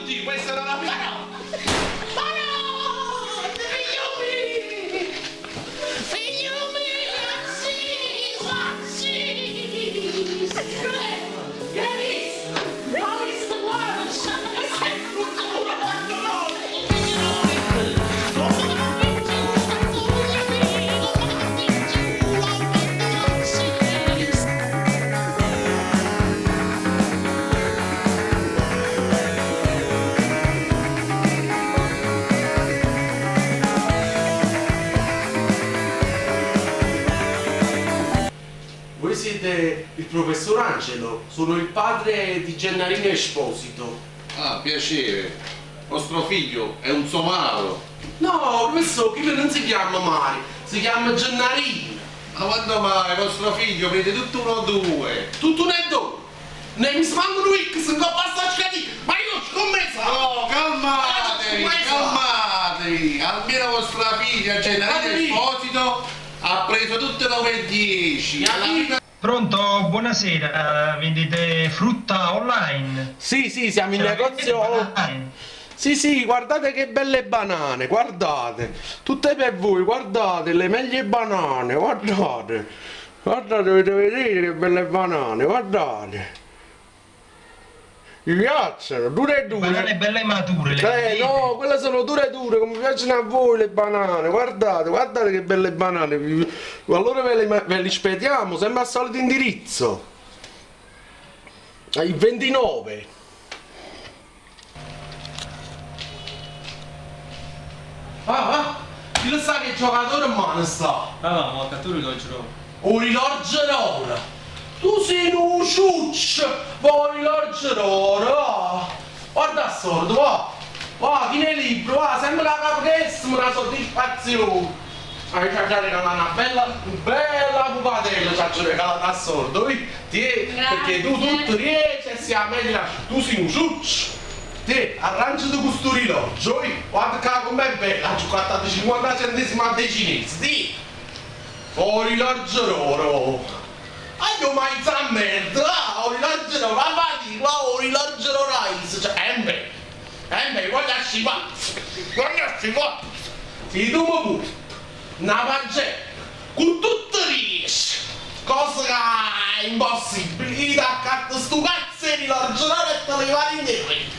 Oddio, questa era la mia. Ma no! Figlio mio! Sì! Che hai visto? Ho visto guarda! Sei brutto! Voi siete il professor Angelo, sono il padre di Gennarino Esposito. Ah, piacere. Vostro figlio è un somaro. No, questo che non si chiama Mari, si chiama Gennarino. Ma quando mai vostro figlio vede tutto uno o due? Tutto un e due. Ne mi smangono X, non basta scadì. Ma io scommessa! No, calmatevi, calmatevi. Almeno vostra figlia Gennarino Esposito ha preso tutte 9 e 10. Pronto, buonasera, vendete frutta online? Sì, siamo in Cioè, negozio. online? Sì, guardate che belle banane, guardate. Tutte per voi, guardate, le meglie banane, guardate. Guardate, dovete vedere che belle banane, guardate. Mi piacciono, dure e Banane dure. belle mature, le vedete? No, quelle sono dure e dure, come piacciono a voi le banane, guardate che belle banane. Allora ve li spediamo, sempre al solito indirizzo. Il 29. Chi lo sa che giocatore in mano sta? Ah, ma che tu rilogerò. Un rilogerò. Tu sei un ciuccio, vuoi rilogerò. Guarda sordo, va, chi ne libro, va, sembra la capitessima una soddisfazione. Ci ha regalato una bella bucatella, ci ha regalato a sordo, perché tu tutto riesci e sia meglio, tu sei un ciuccio. Te, arrangiati questo rilogio, guarda com'è bella, ha giocato 50 centesimi a dei cinesi, ti. Oh, rilogerò. Io mai sa merda, rilogerò, rilogerò rice, cioè, voglio scivare. Se tu mi porti una pagella, con tutto riesci, cosa che è impossibile, gli dà carta sto cazzo e rilogerò e te le vai in diritto.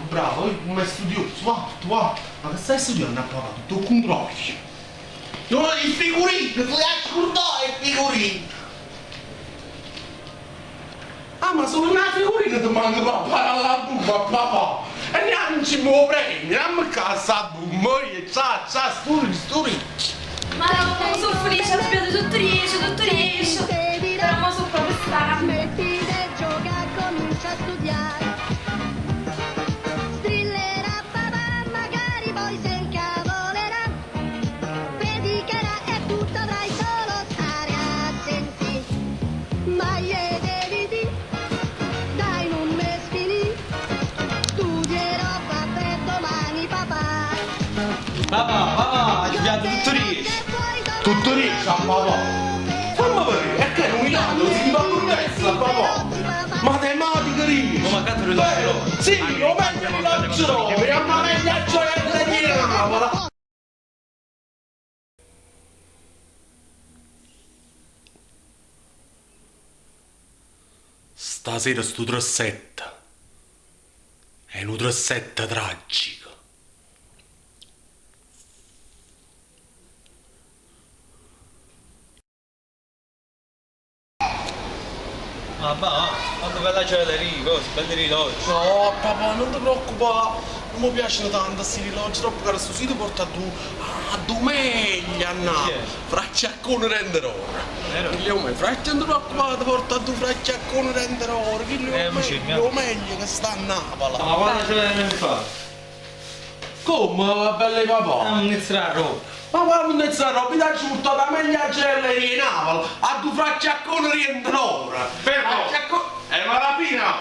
Bravo, come studioso, va, ma che stai studiando a papà, tutto il contrario. No, il figurino, ti lasci scordare il figurino. Ah, ma sono una figurina ti manca papà alla bumba, papà. E neanche ci muovo premio, andiamo a casa a bumba, e sturi. Ma no, sono felice, aspetta, tutto riesce. Però ma sono proprio stanca. Smetti di giocare, comincia a studiare. Strillerà papà, magari poi si incavolerà. Predicherà e tu dovrai solo stare a sentire. Ma io devi dire, dai non me sfinì. Studierò per domani papà. Papà, ci piace tutto riesce. Tutto riesce a papà. Fammi vedere, è che non mi danno, si va con testa, papà. Matematica riesce. Ma cazzo rilogerò. Sì, io meglio rilogerò, vediamo meglio a gioiella di Navola. Stasera sto trossetta è una trossetta tragica. Papà, quando vai alla gelateria, cose, belli riloggi. No, papà, non ti preoccupare, non mi piacciono tanto questi riloggi, troppo caro, sto sito porta a due meglio a Napoli, fracciaccone renderò. Fraccia non ti preoccupare, porta a due fracciaccone renderò, che lo meglio che sta a Napoli. Ma quando ce l'hai nel fare? Come, belle papà? Non iniziare a roba. Ma quando non sarà roba, dacci portata meglio a gelleria in Napoli, a due fracciaccone renderò. Fermo! È una rapina!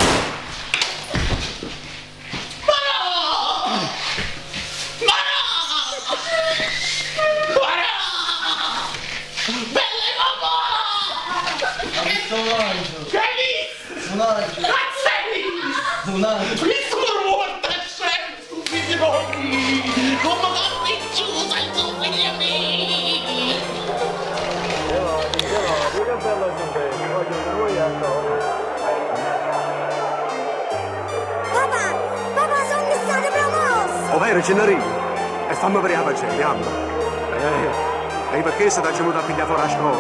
Belle papà! Un angelo. Che hai visto? Un angelo. Cazzo hai visto? Un angelo. Visto vero, Gennari? E fammi per la faccia, amma. E perché se ti venuto a pigliare fuori a scuola?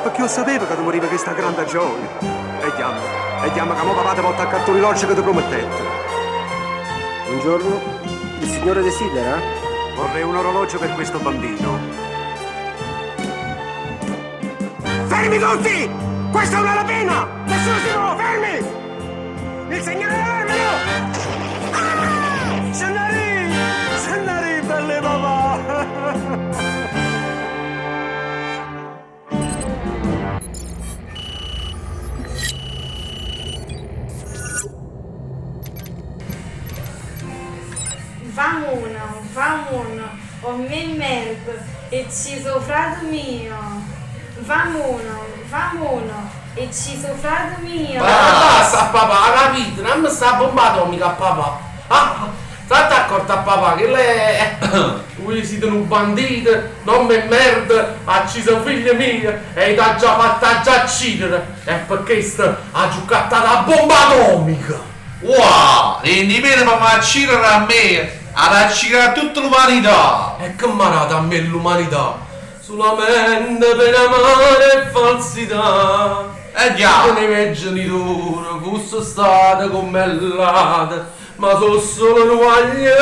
Perché io sapevo che ti moriva questa grande gioia. E chiama che mo papà ti porta a cartoni l'orcio che ti promettete. Buongiorno, il signore desidera? Vorrei un orologio per questo bambino. Fermi tutti! Questa è una rapina! Nessuno si muove, fermi! Il signore dell'armino! Ah! Sennari, belle papà! Vamo, o me merda, e ci fratello mio. Vamo, e ci fratello mio. Basta papà, capito? Non mi sta bomba atomica papà. Ah, state accorto a papà che lei... Voi siete un bandito, non mi merda, ha ucciso figlio mio e ti ha già fatta già uccidere. E per questo ha giocato la bomba atomica. Wow, rendi bene mamma uccidere a me, ad uccidere a tutta l'umanità. E che marata a me l'umanità? Solamente per amore e falsità. Già. Con i miei genitori fosse stata commellata, ma sono solo un guaglione.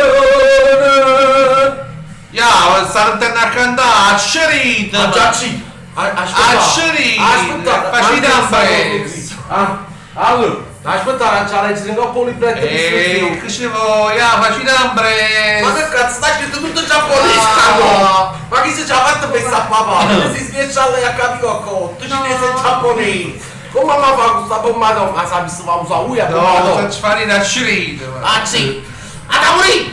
Già, stanno a cantare a scerita. Ah già sì. Aspetta, facite allora, aspetta, c'ha leggere in coppa un libretto di istruzioni. che ci voglio, facite ambre. Ma che cazzo, sta scritto tutto in giapponese, ma chi si è già fatto questa a papà? Come si schiaccia lei a capire cotto, cinese e giapponese. Come la fa questa bomba atomica? Ma sai, si fa usare lui a bomba No, atomica? faccio fare da scerita. Ah sì, ad morire!